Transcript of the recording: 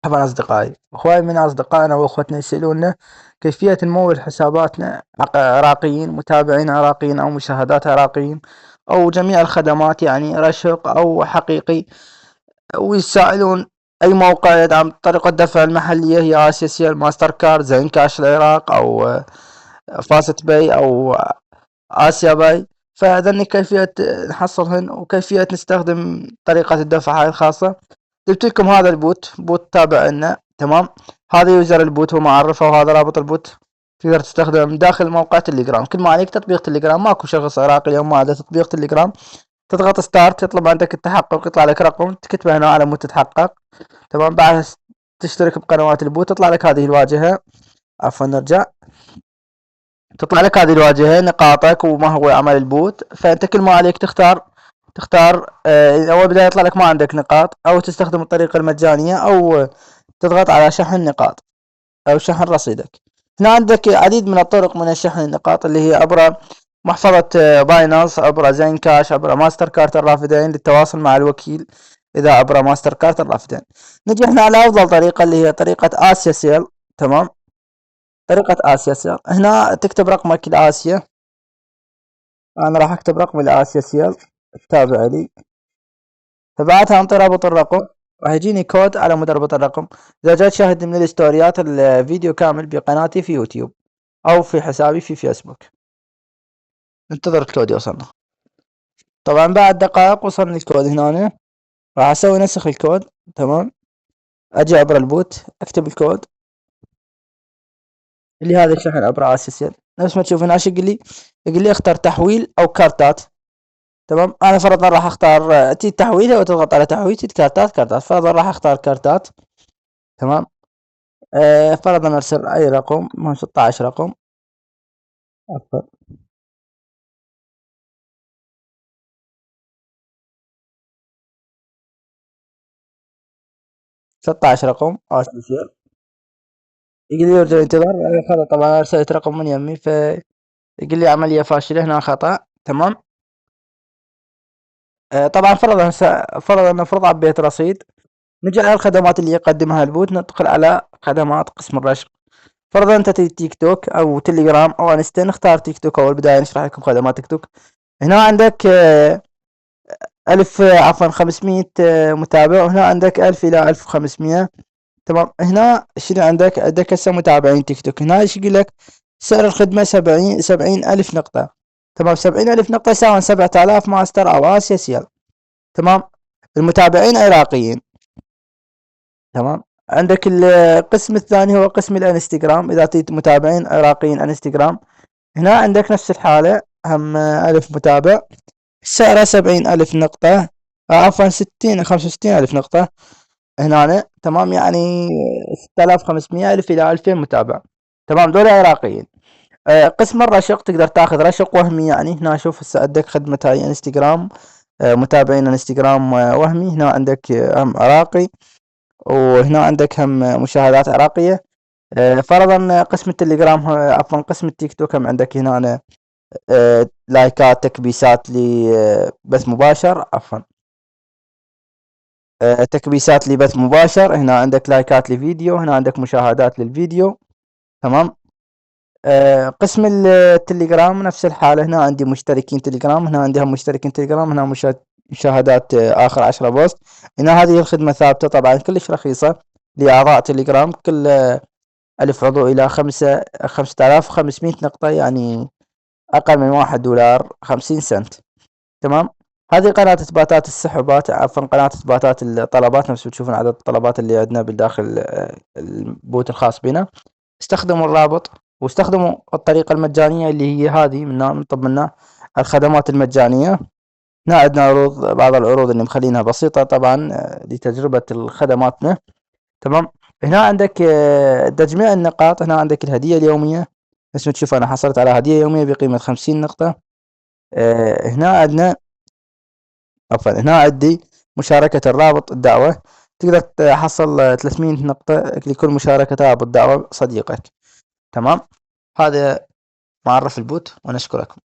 طبعا أصدقائي، هواي من أصدقائنا وأخوتنا يسألونا كيفية نمول حساباتنا عراقيين، متابعين عراقيين أو مشاهدات عراقيين أو جميع الخدمات، يعني رشق أو حقيقي. ويسائلون أي موقع يدعم طريقة دفع المحلية، هي آسيا سيال، ماستر كارد، زين كاش العراق، أو فاست باي، أو آسيا باي. فذني كيفية نحصلهن وكيفية نستخدم طريقة الدفع هاي الخاصة. جبت لكم هذا البوت، بوت تابع لنا، تمام. هذا يوزر البوت ومعرفه، وهذا رابط البوت. تقدر تستخدمه من داخل موقع تليجرام. كل ما عليك تطبيق تليجرام، ماكو شخص عراقي اليوم ما عنده تطبيق تليجرام. تضغط ستارت، يطلب عندك التحقق، يطلع لك رقم تكتبه هنا على مود تتحقق، تمام. بعد تشترك بقنوات البوت تطلع لك هذه الواجهة. عفوا نرجع. تطلع لك هذه الواجهة، نقاطك وما هو عمل البوت. فانت كل ما عليك تختار اول بداية يطلع لك ما عندك نقاط، او تستخدم الطريقة المجانية، او تضغط على شحن نقاط او شحن رصيدك. هنا عندك عديد من الطرق من الشحن النقاط، اللي هي عبر محفظة باينانس، عبر زين كاش، عبر ماستر كارت الرافدين للتواصل مع الوكيل اذا عبر ماستر كارت الرافدين. نجي احنا على افضل طريقة اللي هي طريقة اسيا سيل، تمام. طريقة اسيا سيل، هنا تكتب رقمك الاسيا. انا راح اكتب رقم الاسيا سيل التابع لي. فبعدها انطي رابط الرقم، راح يجيني كود على مود رابط الرقم. اذا جاي تشاهد من الستوريات الفيديو كامل بقناتي في يوتيوب او في حسابي في فيسبوك، انتظر الكود يوصلنا. طبعا بعد دقائق وصلني الكود هنا. راح اسوي نسخ الكود، تمام. اجي عبر البوت اكتب الكود اللي هذا الشحن عبر اسيسيال. نفس ما تشوف هنا ايش يقول لي؟ يقول لي اختر تحويل او كارتات، تمام. انا فرضا راح اختار تي تحويل، وتضغط على تحويل، تي كارتات. فرضا راح اختار كارتات، تمام. فرضا ارسل اي رقم، 16 رقم، عفوا 16 رقم اسيسيال. يقول لي يرجى الانتظار. خطأ، طبعا ارسلت رقم من يمي، يقول لي عملية فاشلة، هنا خطأ، تمام. طبعا فرضا نفرض عبيت رصيد. نجي على الخدمات اللي يقدمها البوت، ندخل على خدمات قسم الرشق. فرضا انت تيك توك او تليجرام او انستا، نختار تيك توك اول بداية نشرح لكم خدمات تيك توك. هنا عندك ألف عفوا 500 متابع، وهنا عندك 1000 إلى 1500، تمام. هنا شنو عندك هسه متابعين تيك توك. هنا ايش يقول لك؟ سعر الخدمة 70 ألف نقطة، تمام. 70 ألف نقطة يساوي 7000 ماستر أو آسيا سيال، تمام. المتابعين عراقيين، تمام. عندك القسم الثاني هو قسم الانستغرام. إذا تريد متابعين عراقيين انستغرام، هنا عندك نفس الحالة، هم 1000 متابع، سعره 70 ألف نقطة، عفوا 65 ألف نقطة هنا، تمام. يعني 6500 ألف إلى 2000 متابع، تمام. دول عراقيين. قسم الرشق تقدر تاخذ رشق وهمي، يعني هنا شوف هسه عندك خدمة هاي انستغرام، متابعين انستغرام وهمي. هنا عندك هم عراقي، وهنا عندك هم مشاهدات عراقية. فرضا قسم التليجرام، عفوا قسم التيك توك، هم عندك هنا لايكات، تكبيسات لبث مباشر، عفوا تكبيسات لبث مباشر. هنا عندك لايكات لفيديو، هنا عندك مشاهدات للفيديو، تمام. قسم التليجرام نفس الحالة. هنا عندي مشتركين تليجرام، هنا عندهم مشتركين تليجرام، هنا مشاهدات آخر 10 بوست. هنا هذه الخدمة ثابتة طبعا، كلش رخيصة لأعضاء تليجرام. كل 1000 عضو إلى 5500 نقطة، يعني أقل من $1 50 سنت، تمام. هذه قناة إثباتات السحوبات، عفوا قناة إثباتات الطلبات. نفس تشوفون عدد الطلبات اللي عندنا بالداخل البوت الخاص بنا. استخدموا الرابط واستخدموا الطريقة المجانية اللي هي هذه، نطلب منها الخدمات المجانية. هنا عندنا عروض، بعض العروض اللي مخلينها بسيطة طبعا لتجربة خدماتنا، تمام. هنا عندك تجميع النقاط. هنا عندك الهدية اليومية، بس تشوف أنا حصلت على هدية يومية بقيمة 50 نقطة. هنا عندنا، عفوا هنا عندي مشاركة الرابط الدعوة. تقدر تحصل 300 نقطة لكل مشاركة رابط دعوة صديقك، تمام. هذا معرف البوت، ونشكركم.